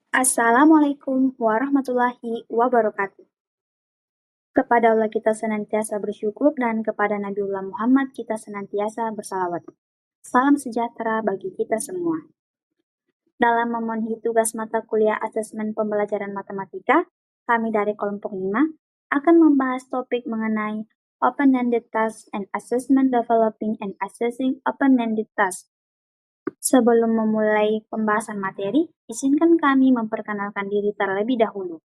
Assalamualaikum warahmatullahi wabarakatuh. Kepada Allah kita senantiasa bersyukur dan kepada Nabiullah Muhammad kita senantiasa bersalawat. Salam sejahtera bagi kita semua. Dalam memenuhi tugas mata kuliah asesmen pembelajaran matematika, kami dari kelompok 5 akan membahas topik mengenai open-ended task and assessment developing and assessing open-ended task. Sebelum memulai pembahasan materi, izinkan kami memperkenalkan diri terlebih dahulu.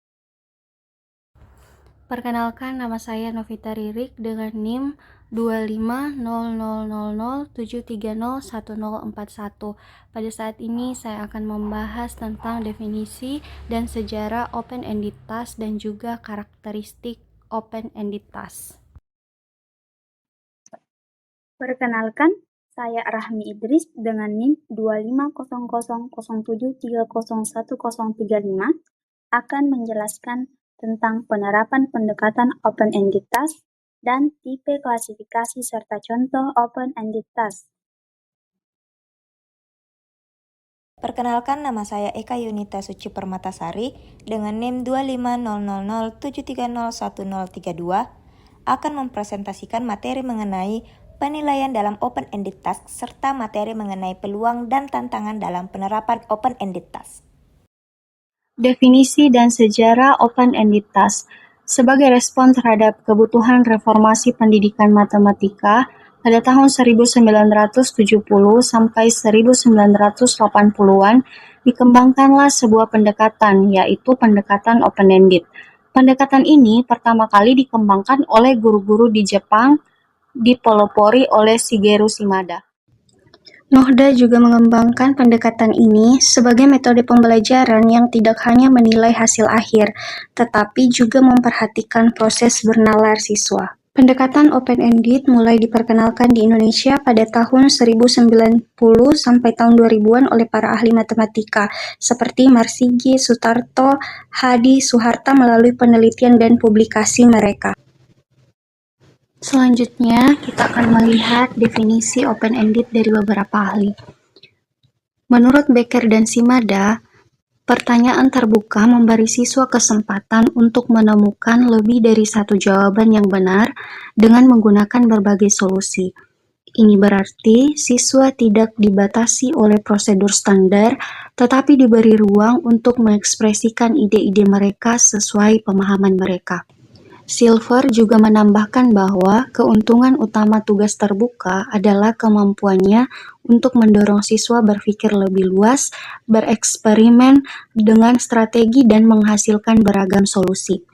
Perkenalkan, nama saya Novita Ririk dengan NIM 2500007301041. Pada saat ini saya akan membahas tentang definisi dan sejarah open-ended task dan juga karakteristik open-ended task. Perkenalkan, saya Rahmi Idris dengan NIM 2500007301035 akan menjelaskan tentang penerapan pendekatan open-ended task dan tipe klasifikasi serta contoh open-ended task. Perkenalkan, nama saya Eka Yunita Suci Permatasari dengan NIM 2500007301032 akan mempresentasikan materi mengenai penilaian dalam open-ended task serta materi mengenai peluang dan tantangan dalam penerapan open-ended task. Definisi dan sejarah open-ended task. Sebagai respon terhadap kebutuhan reformasi pendidikan matematika pada tahun 1970 sampai 1980-an, dikembangkanlah sebuah pendekatan, yaitu pendekatan open-ended. Pendekatan ini pertama kali dikembangkan oleh guru-guru di Jepang, dipelopori oleh Shigeru Shimada. Nohda juga mengembangkan pendekatan ini sebagai metode pembelajaran yang tidak hanya menilai hasil akhir, tetapi juga memperhatikan proses bernalar siswa. Pendekatan open-ended mulai diperkenalkan di Indonesia pada tahun 1090 sampai tahun 2000-an oleh para ahli matematika seperti Marsigi, Sutarto, Hadi, Suharta melalui penelitian dan publikasi mereka. Selanjutnya, kita akan melihat definisi open-ended dari beberapa ahli. Menurut Becker dan Shimada, pertanyaan terbuka memberi siswa kesempatan untuk menemukan lebih dari satu jawaban yang benar dengan menggunakan berbagai solusi. Ini berarti siswa tidak dibatasi oleh prosedur standar, tetapi diberi ruang untuk mengekspresikan ide-ide mereka sesuai pemahaman mereka. Silver juga menambahkan bahwa keuntungan utama tugas terbuka adalah kemampuannya untuk mendorong siswa berpikir lebih luas, bereksperimen dengan strategi dan menghasilkan beragam solusi.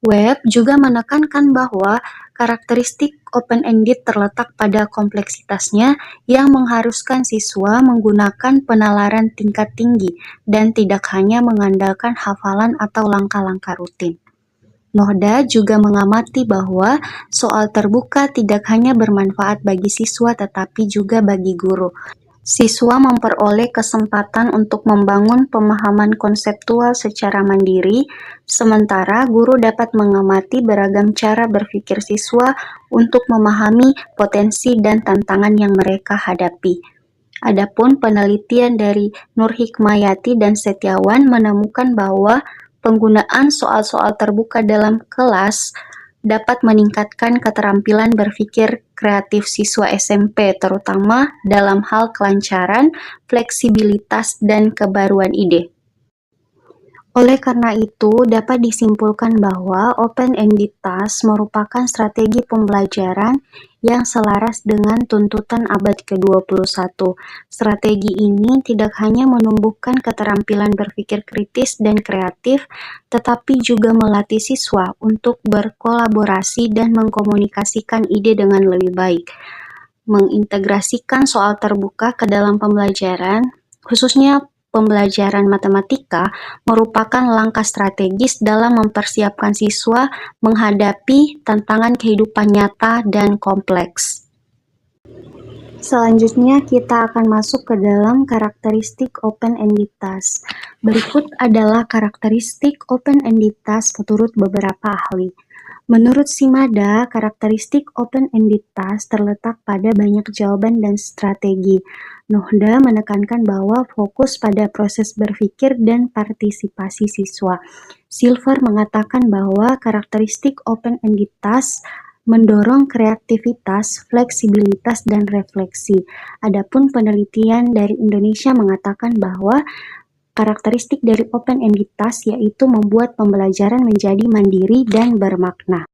Webb juga menekankan bahwa karakteristik open-ended terletak pada kompleksitasnya yang mengharuskan siswa menggunakan penalaran tingkat tinggi dan tidak hanya mengandalkan hafalan atau langkah-langkah rutin. Nohda juga mengamati bahwa soal terbuka tidak hanya bermanfaat bagi siswa tetapi juga bagi guru. Siswa memperoleh kesempatan untuk membangun pemahaman konseptual secara mandiri, sementara guru dapat mengamati beragam cara berpikir siswa untuk memahami potensi dan tantangan yang mereka hadapi. Adapun penelitian dari Nur Hikmayati dan Setiawan menemukan bahwa penggunaan soal-soal terbuka dalam kelas dapat meningkatkan keterampilan berpikir kreatif siswa SMP, terutama dalam hal kelancaran, fleksibilitas, dan kebaruan ide. Oleh karena itu, dapat disimpulkan bahwa open-ended task merupakan strategi pembelajaran yang selaras dengan tuntutan abad ke-21. Strategi ini tidak hanya menumbuhkan keterampilan berpikir kritis dan kreatif, tetapi juga melatih siswa untuk berkolaborasi dan mengkomunikasikan ide dengan lebih baik. Mengintegrasikan soal terbuka ke dalam pembelajaran, khususnya pembelajaran matematika, merupakan langkah strategis dalam mempersiapkan siswa menghadapi tantangan kehidupan nyata dan kompleks. Selanjutnya kita akan masuk ke dalam karakteristik open-ended task. Berikut adalah karakteristik open-ended task menurut beberapa ahli. Menurut Shimada, karakteristik open-ended task terletak pada banyak jawaban dan strategi. Nohda menekankan bahwa fokus pada proses berpikir dan partisipasi siswa. Silver mengatakan bahwa karakteristik open-ended task mendorong kreativitas, fleksibilitas, dan refleksi. Adapun penelitian dari Indonesia mengatakan bahwa karakteristik dari open-ended task yaitu membuat pembelajaran menjadi mandiri dan bermakna.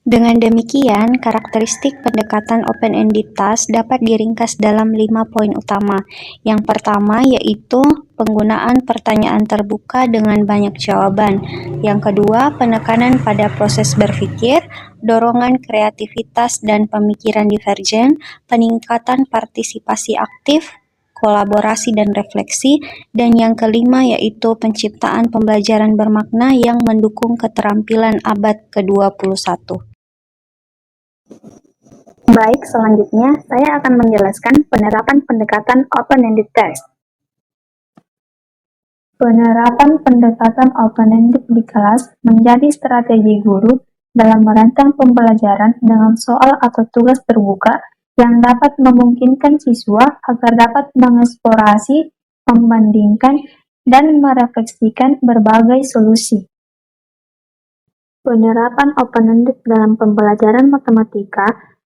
Dengan demikian, karakteristik pendekatan open-ended task dapat diringkas dalam 5 poin utama. Yang pertama yaitu penggunaan pertanyaan terbuka dengan banyak jawaban. Yang kedua, penekanan pada proses berpikir, dorongan kreativitas dan pemikiran divergen, peningkatan partisipasi aktif, kolaborasi dan refleksi, dan yang kelima yaitu penciptaan pembelajaran bermakna yang mendukung keterampilan abad ke-21. Baik, selanjutnya saya akan menjelaskan penerapan pendekatan open-ended test. Penerapan pendekatan open-ended di kelas menjadi strategi guru dalam merancang pembelajaran dengan soal atau tugas terbuka yang dapat memungkinkan siswa agar dapat mengeksplorasi, membandingkan, dan merefleksikan berbagai solusi. Penerapan open-ended dalam pembelajaran matematika,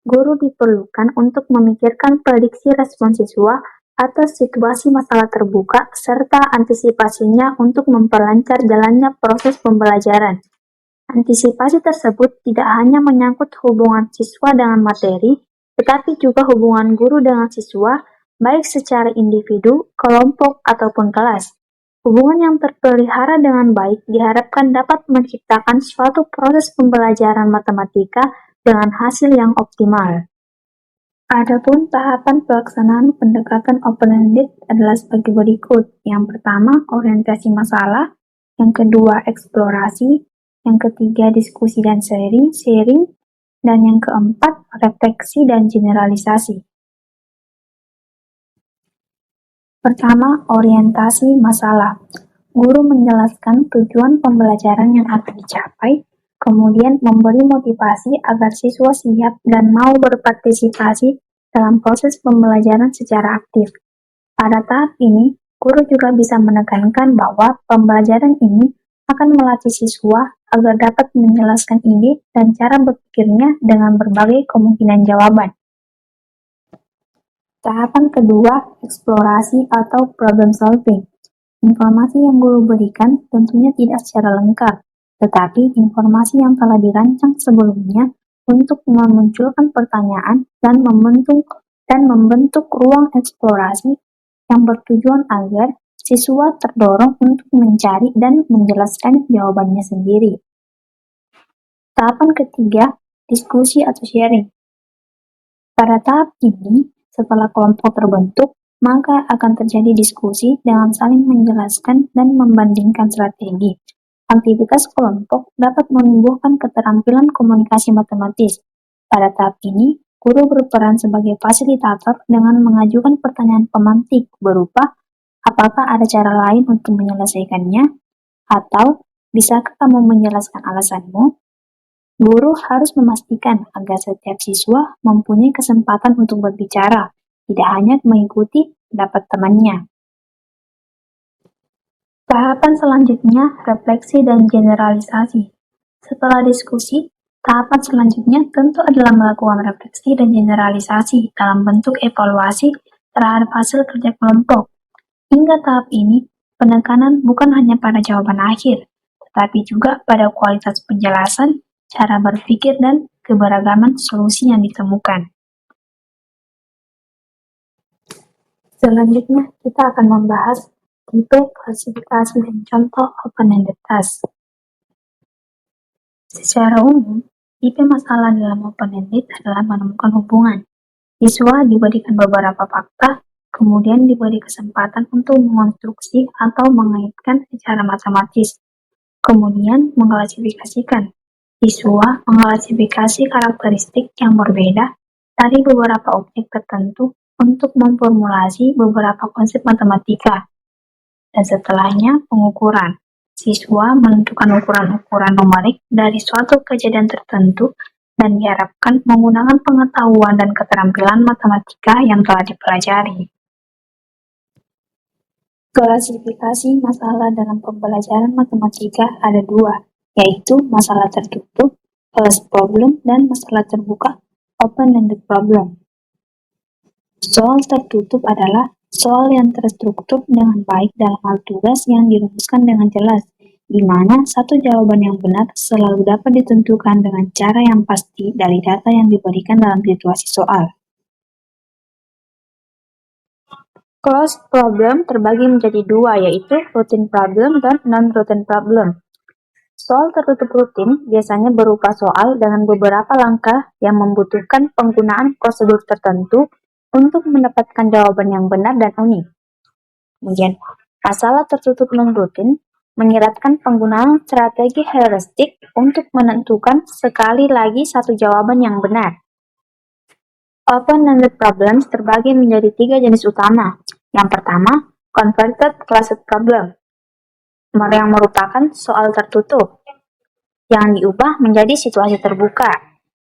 guru diperlukan untuk memikirkan prediksi respon siswa atas situasi masalah terbuka serta antisipasinya untuk memperlancar jalannya proses pembelajaran. Antisipasi tersebut tidak hanya menyangkut hubungan siswa dengan materi, tetapi juga hubungan guru dengan siswa, baik secara individu, kelompok, ataupun kelas. Hubungan yang terpelihara dengan baik diharapkan dapat menciptakan suatu proses pembelajaran matematika dengan hasil yang optimal. Adapun tahapan pelaksanaan pendekatan open-ended adalah sebagai berikut. Yang pertama, orientasi masalah. Yang kedua, eksplorasi. Yang ketiga, diskusi dan sharing. Dan yang keempat, refleksi dan generalisasi. Pertama, orientasi masalah. Guru menjelaskan tujuan pembelajaran yang akan dicapai, kemudian memberi motivasi agar siswa siap dan mau berpartisipasi dalam proses pembelajaran secara aktif. Pada tahap ini, guru juga bisa menekankan bahwa pembelajaran ini akan melatih siswa agar dapat menjelaskan ide dan cara berpikirnya dengan berbagai kemungkinan jawaban. Tahapan kedua, eksplorasi atau problem solving. Informasi yang guru berikan tentunya tidak secara lengkap, tetapi informasi yang telah dirancang sebelumnya untuk memunculkan pertanyaan dan membentuk ruang eksplorasi yang bertujuan agar siswa terdorong untuk mencari dan menjelaskan jawabannya sendiri. Tahapan ketiga, diskusi atau sharing. Pada tahap ini, setelah kelompok terbentuk, maka akan terjadi diskusi dengan saling menjelaskan dan membandingkan strategi. Aktivitas kelompok dapat menumbuhkan keterampilan komunikasi matematis. Pada tahap ini, guru berperan sebagai fasilitator dengan mengajukan pertanyaan pemantik berupa apakah ada cara lain untuk menyelesaikannya? Atau bisakah kamu menjelaskan alasanmu? Guru harus memastikan agar setiap siswa mempunyai kesempatan untuk berbicara, tidak hanya mengikuti pendapat temannya. Tahapan selanjutnya, refleksi dan generalisasi. Setelah diskusi, tahapan selanjutnya tentu adalah melakukan refleksi dan generalisasi dalam bentuk evaluasi terhadap hasil kerja kelompok. Hingga tahap ini, penekanan bukan hanya pada jawaban akhir, tetapi juga pada kualitas penjelasan, cara berpikir, dan keberagaman solusi yang ditemukan. Selanjutnya, kita akan membahas tipe, klasifikasi, dan contoh open-ended task. Secara umum, tipe masalah dalam open-ended adalah menemukan hubungan. Siswa diberikan beberapa fakta, kemudian diberi kesempatan untuk mengonstruksi atau mengaitkan secara matematis, kemudian mengklasifikasikan. Siswa mengklasifikasi karakteristik yang berbeda dari beberapa objek tertentu untuk memformulasi beberapa konsep matematika, dan setelahnya pengukuran. Siswa menentukan ukuran-ukuran numerik dari suatu kejadian tertentu dan diharapkan menggunakan pengetahuan dan keterampilan matematika yang telah dipelajari. Klasifikasi masalah dalam pembelajaran matematika ada dua, yaitu masalah tertutup, closed problem, dan masalah terbuka, open-ended problem. Soal tertutup adalah soal yang terstruktur dengan baik dalam hal tugas yang dirumuskan dengan jelas, di mana satu jawaban yang benar selalu dapat ditentukan dengan cara yang pasti dari data yang diberikan dalam situasi soal. Closed problem terbagi menjadi dua, yaitu routine problem dan non-routine problem. Soal tertutup rutin biasanya berupa soal dengan beberapa langkah yang membutuhkan penggunaan prosedur tertentu untuk mendapatkan jawaban yang benar dan unik. Kemudian, masalah tertutup non-rutin menyeratkan penggunaan strategi heuristik untuk menentukan sekali lagi satu jawaban yang benar. Open-ended problems terbagi menjadi tiga jenis utama. Yang pertama, converted closed problem, yang merupakan soal tertutup yang diubah menjadi situasi terbuka.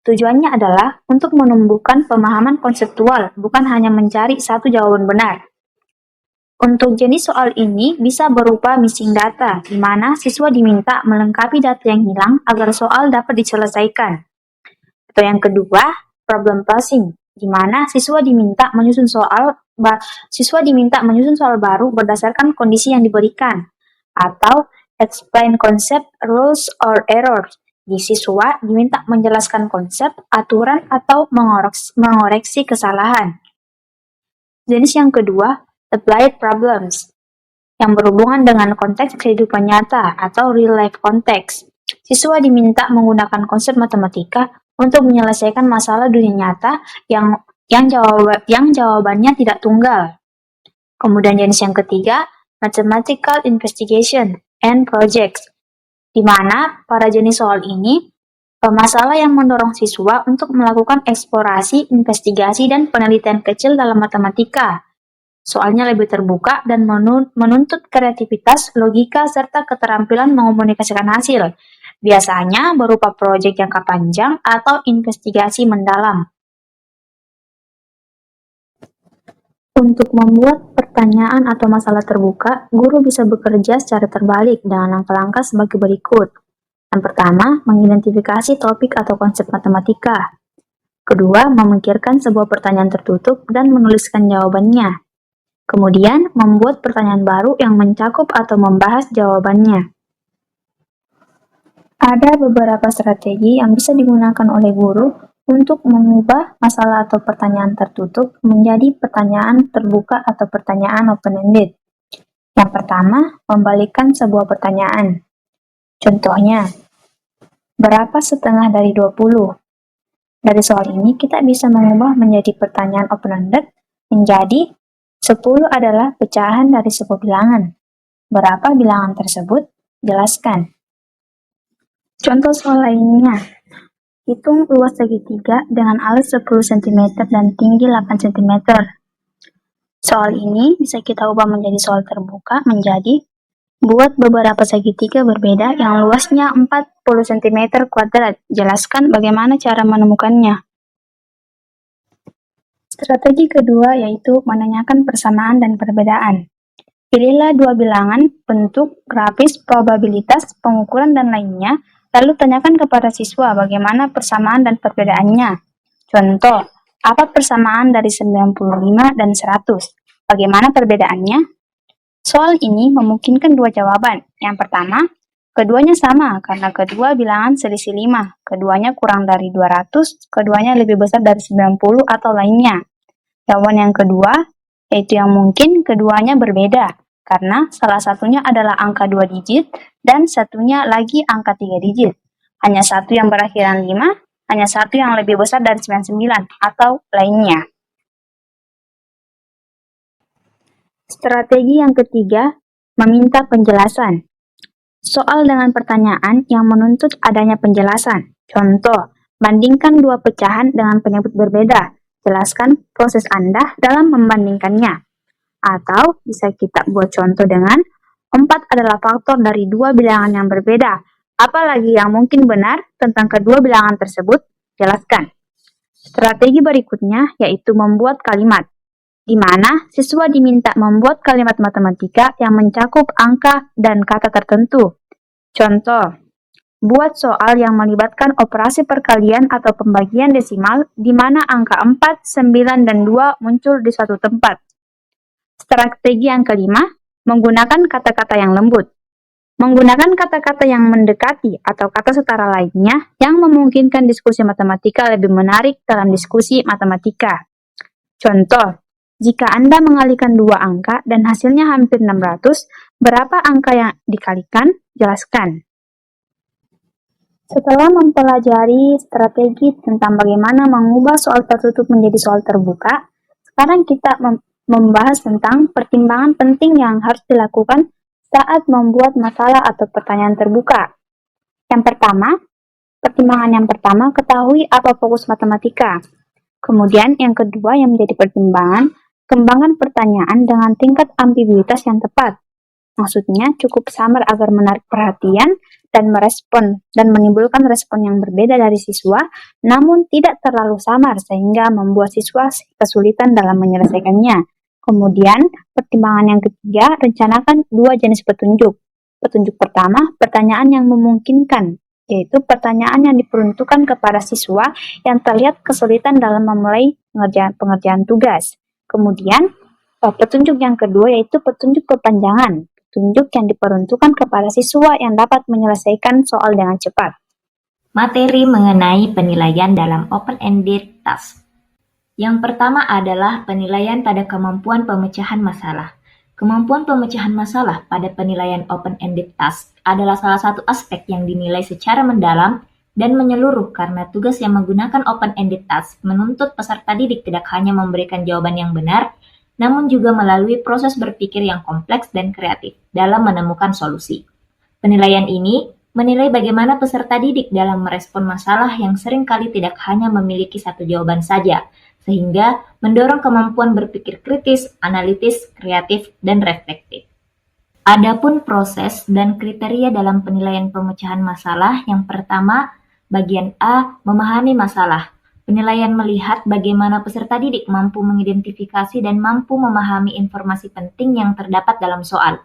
Tujuannya adalah untuk menumbuhkan pemahaman konseptual, bukan hanya mencari satu jawaban benar. Untuk jenis soal ini bisa berupa missing data, di mana siswa diminta melengkapi data yang hilang agar soal dapat diselesaikan. Atau yang kedua, problem parsing, di mana siswa diminta menyusun soal baru berdasarkan kondisi yang diberikan. Atau explain concept, rules, or errors. Di siswa diminta menjelaskan konsep, aturan, atau mengoreksi kesalahan. Jenis yang kedua, applied problems, yang berhubungan dengan konteks kehidupan nyata atau real life context. Siswa diminta menggunakan konsep matematika untuk menyelesaikan masalah dunia nyata yang jawabannya tidak tunggal. Kemudian jenis yang ketiga, mathematical investigation and projects, di mana pada jenis soal ini, masalah yang mendorong siswa untuk melakukan eksplorasi, investigasi, dan penelitian kecil dalam matematika. Soalnya lebih terbuka dan menuntut kreativitas, logika, serta keterampilan mengomunikasikan hasil. Biasanya berupa proyek jangka panjang atau investigasi mendalam. Untuk membuat pertanyaan atau masalah terbuka, guru bisa bekerja secara terbalik dengan langkah-langkah sebagai berikut. Yang pertama, mengidentifikasi topik atau konsep matematika. Kedua, memikirkan sebuah pertanyaan tertutup dan menuliskan jawabannya. Kemudian, membuat pertanyaan baru yang mencakup atau membahas jawabannya. Ada beberapa strategi yang bisa digunakan oleh guru untuk mengubah masalah atau pertanyaan tertutup menjadi pertanyaan terbuka atau pertanyaan open-ended. Yang pertama, membalikkan sebuah pertanyaan. Contohnya, berapa setengah dari 20? Dari soal ini, kita bisa mengubah menjadi pertanyaan open-ended menjadi 10 adalah pecahan dari sebuah bilangan. Berapa bilangan tersebut? Jelaskan. Contoh soal lainnya, hitung luas segitiga dengan alis 10 cm dan tinggi 8 cm. Soal ini bisa kita ubah menjadi soal terbuka menjadi buat beberapa segitiga berbeda yang luasnya 40 cm kuadrat. Jelaskan bagaimana cara menemukannya. Strategi kedua yaitu menanyakan persamaan dan perbedaan. Pilihlah dua bilangan, bentuk, grafis, probabilitas, pengukuran, dan lainnya, lalu tanyakan kepada siswa bagaimana persamaan dan perbedaannya. Contoh, apa persamaan dari 95 dan 100? Bagaimana perbedaannya? Soal ini memungkinkan dua jawaban. Yang pertama, keduanya sama karena kedua bilangan selisih 5, keduanya kurang dari 200, keduanya lebih besar dari 90 atau lainnya. Jawaban yang kedua, yaitu yang mungkin keduanya berbeda, karena salah satunya adalah angka 2 digit dan satunya lagi angka 3 digit. Hanya satu yang berakhiran 5, hanya satu yang lebih besar dari 99, atau lainnya. Strategi yang ketiga, meminta penjelasan. Soal dengan pertanyaan yang menuntut adanya penjelasan. Contoh, bandingkan dua pecahan dengan penyebut berbeda. Jelaskan proses Anda dalam membandingkannya. Atau bisa kita buat contoh dengan 4 adalah faktor dari dua bilangan yang berbeda. Apalagi yang mungkin benar tentang kedua bilangan tersebut? Jelaskan. Strategi berikutnya yaitu membuat kalimat, di mana siswa diminta membuat kalimat matematika yang mencakup angka dan kata tertentu. Contoh, buat soal yang melibatkan operasi perkalian atau pembagian desimal di mana angka 4, 9, dan 2 muncul di suatu tempat. Strategi yang kelima, menggunakan kata-kata yang lembut. Menggunakan kata-kata yang mendekati atau kata setara lainnya yang memungkinkan diskusi matematika lebih menarik dalam diskusi matematika. Contoh, jika Anda mengalihkan dua angka dan hasilnya hampir 600, berapa angka yang dikalikan? Jelaskan. Setelah mempelajari strategi tentang bagaimana mengubah soal tertutup menjadi soal terbuka, sekarang kita membahas tentang pertimbangan penting yang harus dilakukan saat membuat masalah atau pertanyaan terbuka. Pertimbangan yang pertama, ketahui apa fokus matematika. Kemudian yang kedua yang menjadi pertimbangan, kembangkan pertanyaan dengan tingkat ambiguitas yang tepat. Maksudnya cukup samar agar menarik perhatian dan menimbulkan respon yang berbeda dari siswa, namun tidak terlalu samar sehingga membuat siswa kesulitan dalam menyelesaikannya. Kemudian, pertimbangan yang ketiga, rencanakan dua jenis petunjuk. Petunjuk pertama, pertanyaan yang memungkinkan, yaitu pertanyaan yang diperuntukkan kepada siswa yang terlihat kesulitan dalam memulai pengerjaan tugas. Kemudian, petunjuk yang kedua yaitu petunjuk kepanjangan, petunjuk yang diperuntukkan kepada siswa yang dapat menyelesaikan soal dengan cepat. Materi mengenai penilaian dalam open-ended task. Yang pertama adalah penilaian pada kemampuan pemecahan masalah. Kemampuan pemecahan masalah pada penilaian open-ended task adalah salah satu aspek yang dinilai secara mendalam dan menyeluruh karena tugas yang menggunakan open-ended task menuntut peserta didik tidak hanya memberikan jawaban yang benar, namun juga melalui proses berpikir yang kompleks dan kreatif dalam menemukan solusi. Penilaian ini menilai bagaimana peserta didik dalam merespon masalah yang seringkali tidak hanya memiliki satu jawaban saja, sehingga mendorong kemampuan berpikir kritis, analitis, kreatif, dan reflektif. Adapun proses dan kriteria dalam penilaian pemecahan masalah, yang pertama, bagian A, memahami masalah. Penilaian melihat bagaimana peserta didik mampu mengidentifikasi dan mampu memahami informasi penting yang terdapat dalam soal.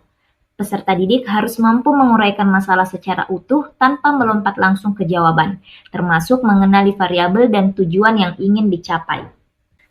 Peserta didik harus mampu menguraikan masalah secara utuh tanpa melompat langsung ke jawaban, termasuk mengenali variabel dan tujuan yang ingin dicapai.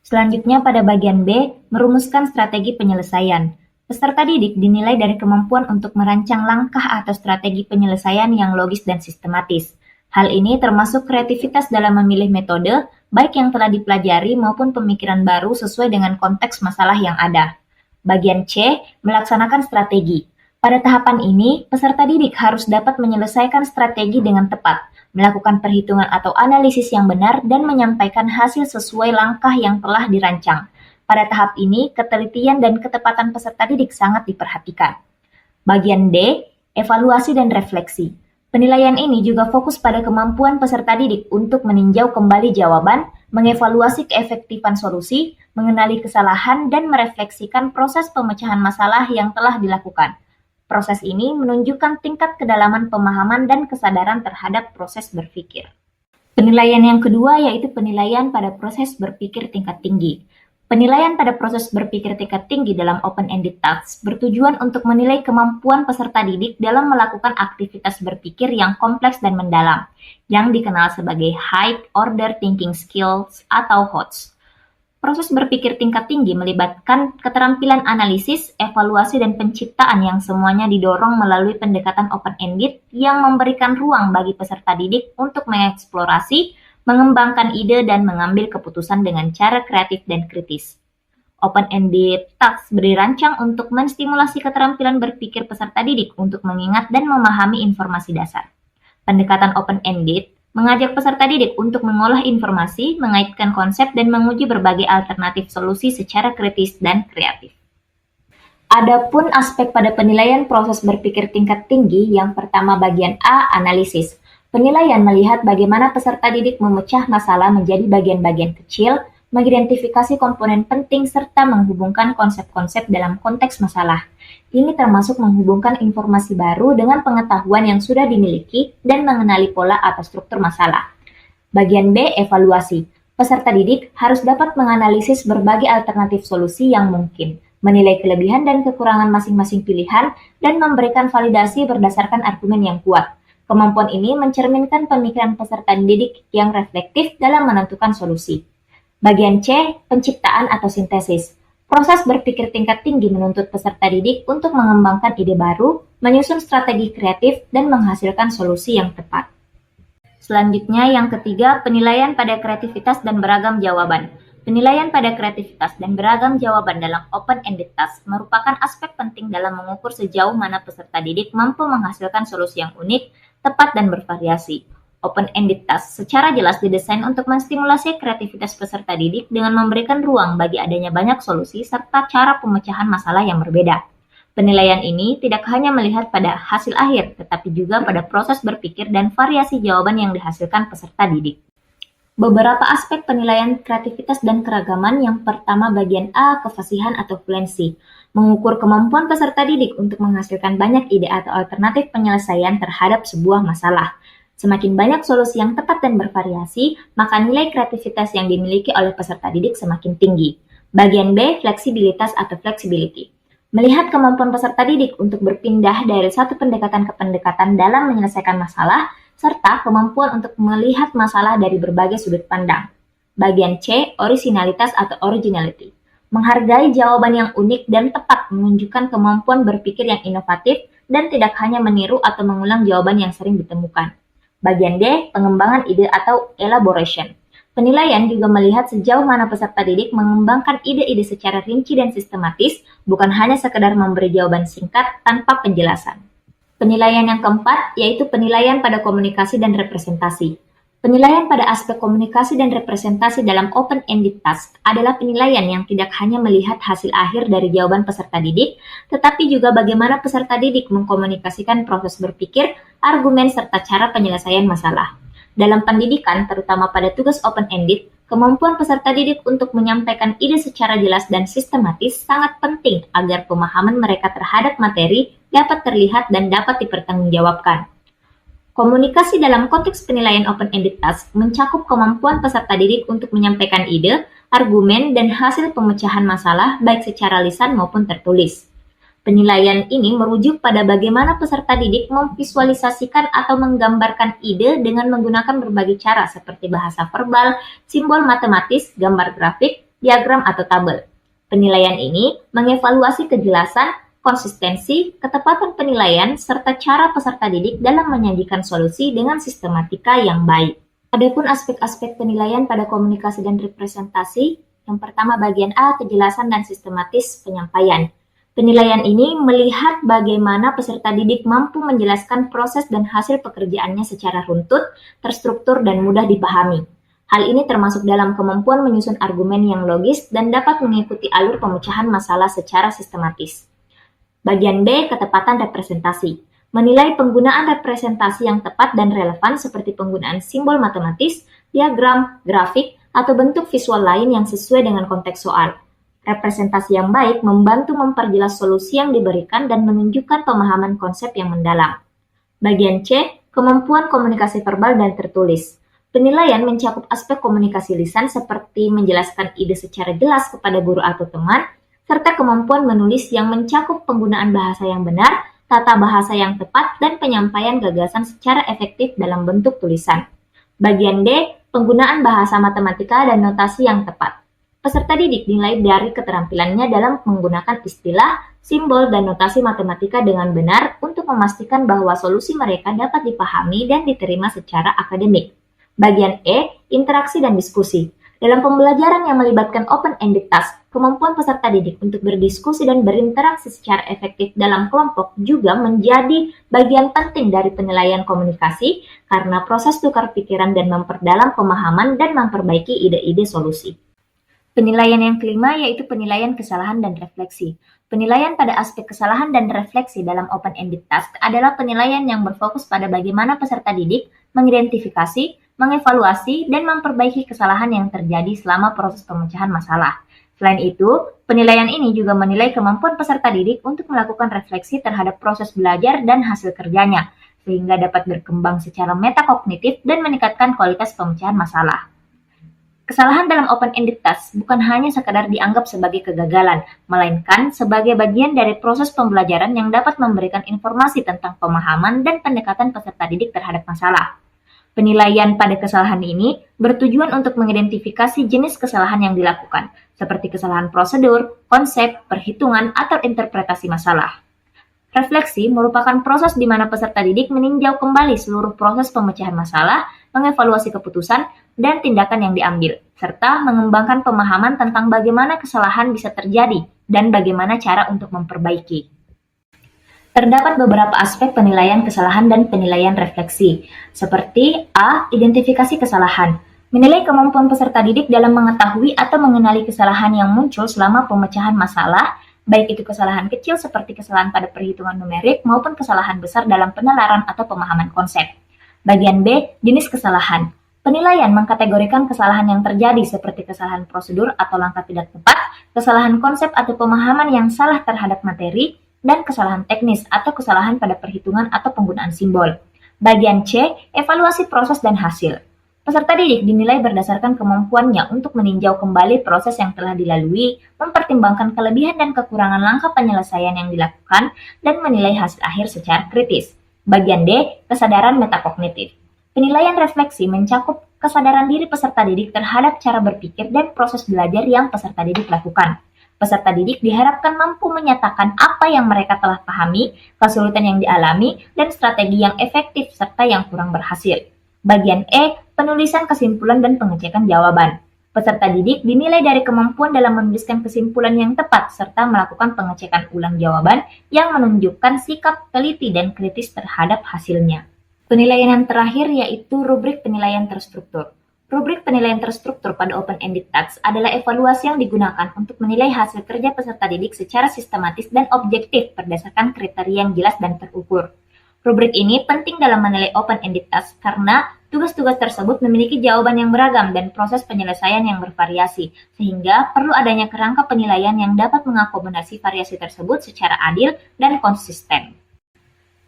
Selanjutnya pada bagian B, merumuskan strategi penyelesaian. Peserta didik dinilai dari kemampuan untuk merancang langkah atau strategi penyelesaian yang logis dan sistematis. Hal ini termasuk kreativitas dalam memilih metode, baik yang telah dipelajari maupun pemikiran baru sesuai dengan konteks masalah yang ada. Bagian C, melaksanakan strategi. Pada tahapan ini, peserta didik harus dapat menyelesaikan strategi dengan tepat, melakukan perhitungan atau analisis yang benar, dan menyampaikan hasil sesuai langkah yang telah dirancang. Pada tahap ini, ketelitian dan ketepatan peserta didik sangat diperhatikan. Bagian D, evaluasi dan refleksi. Penilaian ini juga fokus pada kemampuan peserta didik untuk meninjau kembali jawaban, mengevaluasi keefektifan solusi, mengenali kesalahan, dan merefleksikan proses pemecahan masalah yang telah dilakukan. Proses ini menunjukkan tingkat kedalaman pemahaman dan kesadaran terhadap proses berpikir. Penilaian yang kedua yaitu penilaian pada proses berpikir tingkat tinggi. Penilaian pada proses berpikir tingkat tinggi dalam open-ended task bertujuan untuk menilai kemampuan peserta didik dalam melakukan aktivitas berpikir yang kompleks dan mendalam, yang dikenal sebagai High Order Thinking Skills atau HOTS. Proses berpikir tingkat tinggi melibatkan keterampilan analisis, evaluasi, dan penciptaan yang semuanya didorong melalui pendekatan open-ended yang memberikan ruang bagi peserta didik untuk mengeksplorasi, mengembangkan ide, dan mengambil keputusan dengan cara kreatif dan kritis. Open-ended task dirancang untuk menstimulasi keterampilan berpikir peserta didik untuk mengingat dan memahami informasi dasar. Pendekatan open-ended mengajak peserta didik untuk mengolah informasi, mengaitkan konsep, dan menguji berbagai alternatif solusi secara kritis dan kreatif. Adapun aspek pada penilaian proses berpikir tingkat tinggi, yang pertama bagian A, analisis. Penilaian melihat bagaimana peserta didik memecah masalah menjadi bagian-bagian kecil, mengidentifikasi komponen penting serta menghubungkan konsep-konsep dalam konteks masalah. Ini termasuk menghubungkan informasi baru dengan pengetahuan yang sudah dimiliki dan mengenali pola atau struktur masalah. Bagian B, evaluasi. Peserta didik harus dapat menganalisis berbagai alternatif solusi yang mungkin, menilai kelebihan dan kekurangan masing-masing pilihan, dan memberikan validasi berdasarkan argumen yang kuat. Kemampuan ini mencerminkan pemikiran peserta didik yang reflektif dalam menentukan solusi. Bagian C, penciptaan atau sintesis. Proses berpikir tingkat tinggi menuntut peserta didik untuk mengembangkan ide baru, menyusun strategi kreatif, dan menghasilkan solusi yang tepat. Selanjutnya, yang ketiga, penilaian pada kreativitas dan beragam jawaban. Penilaian pada kreativitas dan beragam jawaban dalam open-ended task merupakan aspek penting dalam mengukur sejauh mana peserta didik mampu menghasilkan solusi yang unik, tepat, dan bervariasi. Open-ended task secara jelas didesain untuk menstimulasi kreativitas peserta didik dengan memberikan ruang bagi adanya banyak solusi serta cara pemecahan masalah yang berbeda. Penilaian ini tidak hanya melihat pada hasil akhir, tetapi juga pada proses berpikir dan variasi jawaban yang dihasilkan peserta didik. Beberapa aspek penilaian kreativitas dan keragaman. Yang pertama, bagian A, kefasihan atau fluensi. Mengukur kemampuan peserta didik untuk menghasilkan banyak ide atau alternatif penyelesaian terhadap sebuah masalah. Semakin banyak solusi yang tepat dan bervariasi, maka nilai kreativitas yang dimiliki oleh peserta didik semakin tinggi. Bagian B, fleksibilitas atau flexibility. Melihat kemampuan peserta didik untuk berpindah dari satu pendekatan ke pendekatan dalam menyelesaikan masalah, serta kemampuan untuk melihat masalah dari berbagai sudut pandang. Bagian C, originalitas atau originality. Menghargai jawaban yang unik dan tepat menunjukkan kemampuan berpikir yang inovatif dan tidak hanya meniru atau mengulang jawaban yang sering ditemukan. Bagian D, pengembangan ide atau elaboration. Penilaian juga melihat sejauh mana peserta didik mengembangkan ide-ide secara rinci dan sistematis, bukan hanya sekedar memberi jawaban singkat tanpa penjelasan. Penilaian yang keempat, yaitu penilaian pada komunikasi dan representasi. Penilaian pada aspek komunikasi dan representasi dalam open-ended task adalah penilaian yang tidak hanya melihat hasil akhir dari jawaban peserta didik, tetapi juga bagaimana peserta didik mengkomunikasikan proses berpikir, argumen, serta cara penyelesaian masalah. Dalam pendidikan, terutama pada tugas open-ended, kemampuan peserta didik untuk menyampaikan ide secara jelas dan sistematis sangat penting agar pemahaman mereka terhadap materi dapat terlihat dan dapat dipertanggungjawabkan. Komunikasi dalam konteks penilaian open-ended task mencakup kemampuan peserta didik untuk menyampaikan ide, argumen, dan hasil pemecahan masalah baik secara lisan maupun tertulis. Penilaian ini merujuk pada bagaimana peserta didik memvisualisasikan atau menggambarkan ide dengan menggunakan berbagai cara seperti bahasa verbal, simbol matematis, gambar grafik, diagram, atau tabel. Penilaian ini mengevaluasi kejelasan, konsistensi, ketepatan penilaian, serta cara peserta didik dalam menyajikan solusi dengan sistematika yang baik. Adapun aspek-aspek penilaian pada komunikasi dan representasi, yang pertama bagian A, kejelasan dan sistematis penyampaian. Penilaian ini melihat bagaimana peserta didik mampu menjelaskan proses dan hasil pekerjaannya secara runtut, terstruktur, dan mudah dipahami. Hal ini termasuk dalam kemampuan menyusun argumen yang logis dan dapat mengikuti alur pemecahan masalah secara sistematis. Bagian B, ketepatan representasi. Menilai penggunaan representasi yang tepat dan relevan seperti penggunaan simbol matematis, diagram, grafik, atau bentuk visual lain yang sesuai dengan konteks soal. Representasi yang baik membantu memperjelas solusi yang diberikan dan menunjukkan pemahaman konsep yang mendalam. Bagian C, kemampuan komunikasi verbal dan tertulis. Penilaian mencakup aspek komunikasi lisan seperti menjelaskan ide secara jelas kepada guru atau teman, serta kemampuan menulis yang mencakup penggunaan bahasa yang benar, tata bahasa yang tepat, dan penyampaian gagasan secara efektif dalam bentuk tulisan. Bagian D, penggunaan bahasa matematika dan notasi yang tepat. Peserta didik dinilai dari keterampilannya dalam menggunakan istilah, simbol, dan notasi matematika dengan benar untuk memastikan bahwa solusi mereka dapat dipahami dan diterima secara akademik. Bagian E, interaksi dan diskusi. Dalam pembelajaran yang melibatkan open-ended task, kemampuan peserta didik untuk berdiskusi dan berinteraksi secara efektif dalam kelompok juga menjadi bagian penting dari penilaian komunikasi karena proses tukar pikiran dan memperdalam pemahaman dan memperbaiki ide-ide solusi. Penilaian yang kelima yaitu penilaian kesalahan dan refleksi. Penilaian pada aspek kesalahan dan refleksi dalam open-ended task adalah penilaian yang berfokus pada bagaimana peserta didik mengidentifikasi, mengevaluasi, dan memperbaiki kesalahan yang terjadi selama proses pemecahan masalah. Selain itu, penilaian ini juga menilai kemampuan peserta didik untuk melakukan refleksi terhadap proses belajar dan hasil kerjanya, sehingga dapat berkembang secara metakognitif dan meningkatkan kualitas pemecahan masalah. Kesalahan dalam open-ended task bukan hanya sekadar dianggap sebagai kegagalan, melainkan sebagai bagian dari proses pembelajaran yang dapat memberikan informasi tentang pemahaman dan pendekatan peserta didik terhadap masalah. Penilaian pada kesalahan ini bertujuan untuk mengidentifikasi jenis kesalahan yang dilakukan, seperti kesalahan prosedur, konsep, perhitungan, atau interpretasi masalah. Refleksi merupakan proses di mana peserta didik meninjau kembali seluruh proses pemecahan masalah, mengevaluasi keputusan, dan tindakan yang diambil, serta mengembangkan pemahaman tentang bagaimana kesalahan bisa terjadi dan bagaimana cara untuk memperbaiki. Terdapat beberapa aspek penilaian kesalahan dan penilaian refleksi, seperti A. Identifikasi kesalahan. Menilai kemampuan peserta didik dalam mengetahui atau mengenali kesalahan yang muncul selama pemecahan masalah, baik itu kesalahan kecil seperti kesalahan pada perhitungan numerik maupun kesalahan besar dalam penalaran atau pemahaman konsep. Bagian B. Jenis kesalahan. Penilaian mengkategorikan kesalahan yang terjadi seperti kesalahan prosedur atau langkah tidak tepat, kesalahan konsep atau pemahaman yang salah terhadap materi, dan kesalahan teknis atau kesalahan pada perhitungan atau penggunaan simbol. Bagian C. Evaluasi proses dan hasil. Peserta didik dinilai berdasarkan kemampuannya untuk meninjau kembali proses yang telah dilalui, mempertimbangkan kelebihan dan kekurangan langkah penyelesaian yang dilakukan, dan menilai hasil akhir secara kritis. Bagian D. Kesadaran metakognitif. Penilaian refleksi mencakup kesadaran diri peserta didik terhadap cara berpikir dan proses belajar yang peserta didik lakukan. Peserta didik diharapkan mampu menyatakan apa yang mereka telah pahami, kesulitan yang dialami, dan strategi yang efektif serta yang kurang berhasil. Bagian E. Penulisan kesimpulan dan pengecekan jawaban. Peserta didik dinilai dari kemampuan dalam menuliskan kesimpulan yang tepat serta melakukan pengecekan ulang jawaban yang menunjukkan sikap teliti dan kritis terhadap hasilnya. Penilaian yang terakhir yaitu rubrik penilaian terstruktur. Rubrik penilaian terstruktur pada open-ended task adalah evaluasi yang digunakan untuk menilai hasil kerja peserta didik secara sistematis dan objektif berdasarkan kriteria yang jelas dan terukur. Rubrik ini penting dalam menilai open-ended task karena tugas-tugas tersebut memiliki jawaban yang beragam dan proses penyelesaian yang bervariasi, sehingga perlu adanya kerangka penilaian yang dapat mengakomodasi variasi tersebut secara adil dan konsisten.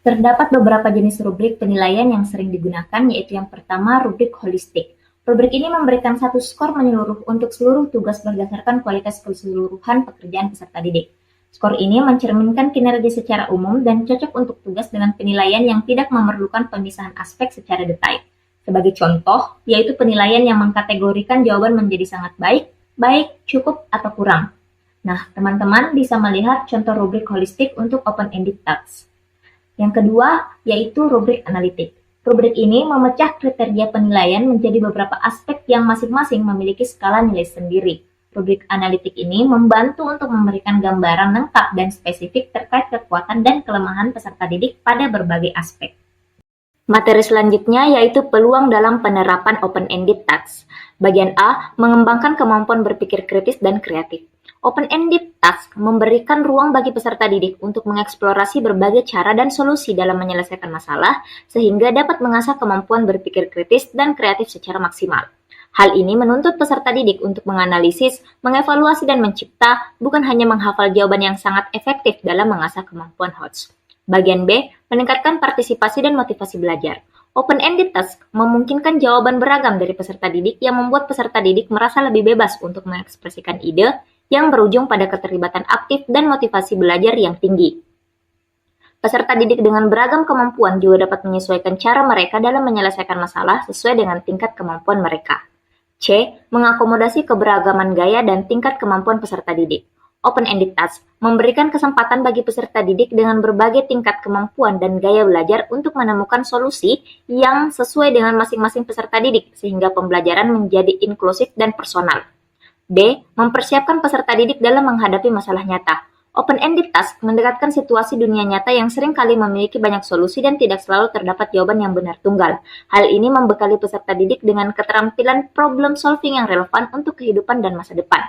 Terdapat beberapa jenis rubrik penilaian yang sering digunakan, yaitu yang pertama rubrik holistik. Rubrik ini memberikan satu skor menyeluruh untuk seluruh tugas berdasarkan kualitas keseluruhan pekerjaan peserta didik. Skor ini mencerminkan kinerja secara umum dan cocok untuk tugas dengan penilaian yang tidak memerlukan pemisahan aspek secara detail. Sebagai contoh, yaitu penilaian yang mengkategorikan jawaban menjadi sangat baik, baik, cukup, atau kurang. Nah, teman-teman bisa melihat contoh rubrik holistik untuk open-ended tasks. Yang kedua, yaitu rubrik analitik. Rubrik ini memecah kriteria penilaian menjadi beberapa aspek yang masing-masing memiliki skala nilai sendiri. Rubrik analitik ini membantu untuk memberikan gambaran lengkap dan spesifik terkait kekuatan dan kelemahan peserta didik pada berbagai aspek. Materi selanjutnya yaitu peluang dalam penerapan open-ended tasks. Bagian A, mengembangkan kemampuan berpikir kritis dan kreatif. Open-ended task memberikan ruang bagi peserta didik untuk mengeksplorasi berbagai cara dan solusi dalam menyelesaikan masalah, sehingga dapat mengasah kemampuan berpikir kritis dan kreatif secara maksimal. Hal ini menuntut peserta didik untuk menganalisis, mengevaluasi, dan mencipta, bukan hanya menghafal jawaban yang sangat efektif dalam mengasah kemampuan HOTS. Bagian B, meningkatkan partisipasi dan motivasi belajar. Open-ended task memungkinkan jawaban beragam dari peserta didik yang membuat peserta didik merasa lebih bebas untuk mengekspresikan ide, yang berujung pada keterlibatan aktif dan motivasi belajar yang tinggi. Peserta didik dengan beragam kemampuan juga dapat menyesuaikan cara mereka dalam menyelesaikan masalah sesuai dengan tingkat kemampuan mereka. C. Mengakomodasi keberagaman gaya dan tingkat kemampuan peserta didik. Open-ended task memberikan kesempatan bagi peserta didik dengan berbagai tingkat kemampuan dan gaya belajar untuk menemukan solusi yang sesuai dengan masing-masing peserta didik sehingga pembelajaran menjadi inklusif dan personal. D. Mempersiapkan peserta didik dalam menghadapi masalah nyata. Open-ended task mendekatkan situasi dunia nyata yang sering kali memiliki banyak solusi dan tidak selalu terdapat jawaban yang benar tunggal. Hal ini membekali peserta didik dengan keterampilan problem solving yang relevan untuk kehidupan dan masa depan.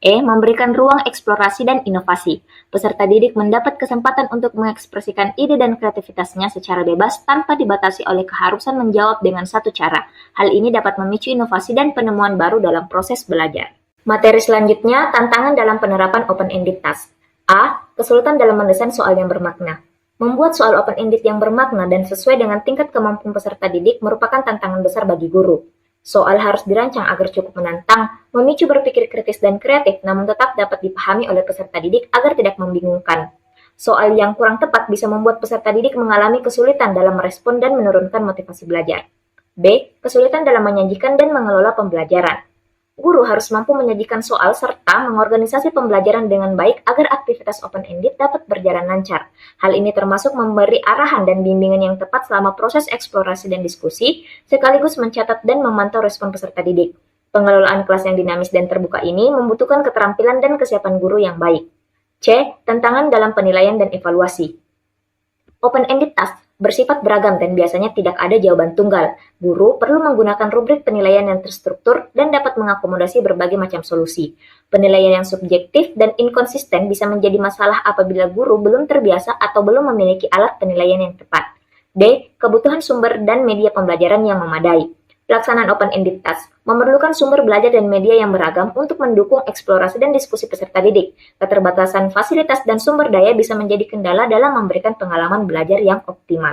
Memberikan ruang eksplorasi dan inovasi. Peserta didik mendapat kesempatan untuk mengekspresikan ide dan kreativitasnya secara bebas tanpa dibatasi oleh keharusan menjawab dengan satu cara. Hal ini dapat memicu inovasi dan penemuan baru dalam proses belajar. Materi selanjutnya, tantangan dalam penerapan open-ended task. A. Kesulitan dalam mendesain soal yang bermakna. Membuat soal open-ended yang bermakna dan sesuai dengan tingkat kemampuan peserta didik merupakan tantangan besar bagi guru. Soal harus dirancang agar cukup menantang, memicu berpikir kritis dan kreatif, namun tetap dapat dipahami oleh peserta didik agar tidak membingungkan. Soal yang kurang tepat bisa membuat peserta didik mengalami kesulitan dalam merespon dan menurunkan motivasi belajar. B. Kesulitan dalam menyajikan dan mengelola pembelajaran. Guru harus mampu menyajikan soal serta mengorganisasi pembelajaran dengan baik agar aktivitas open-ended dapat berjalan lancar. Hal ini termasuk memberi arahan dan bimbingan yang tepat selama proses eksplorasi dan diskusi, sekaligus mencatat dan memantau respon peserta didik. Pengelolaan kelas yang dinamis dan terbuka ini membutuhkan keterampilan dan kesiapan guru yang baik. C. Tantangan dalam penilaian dan evaluasi. Open-ended task bersifat beragam dan biasanya tidak ada jawaban tunggal. Guru perlu menggunakan rubrik penilaian yang terstruktur dan dapat mengakomodasi berbagai macam solusi. Penilaian yang subjektif dan inkonsisten bisa menjadi masalah apabila guru belum terbiasa atau belum memiliki alat penilaian yang tepat. D. Kebutuhan sumber dan media pembelajaran yang memadai. Pelaksanaan open-ended task memerlukan sumber belajar dan media yang beragam untuk mendukung eksplorasi dan diskusi peserta didik. Keterbatasan fasilitas dan sumber daya bisa menjadi kendala dalam memberikan pengalaman belajar yang optimal.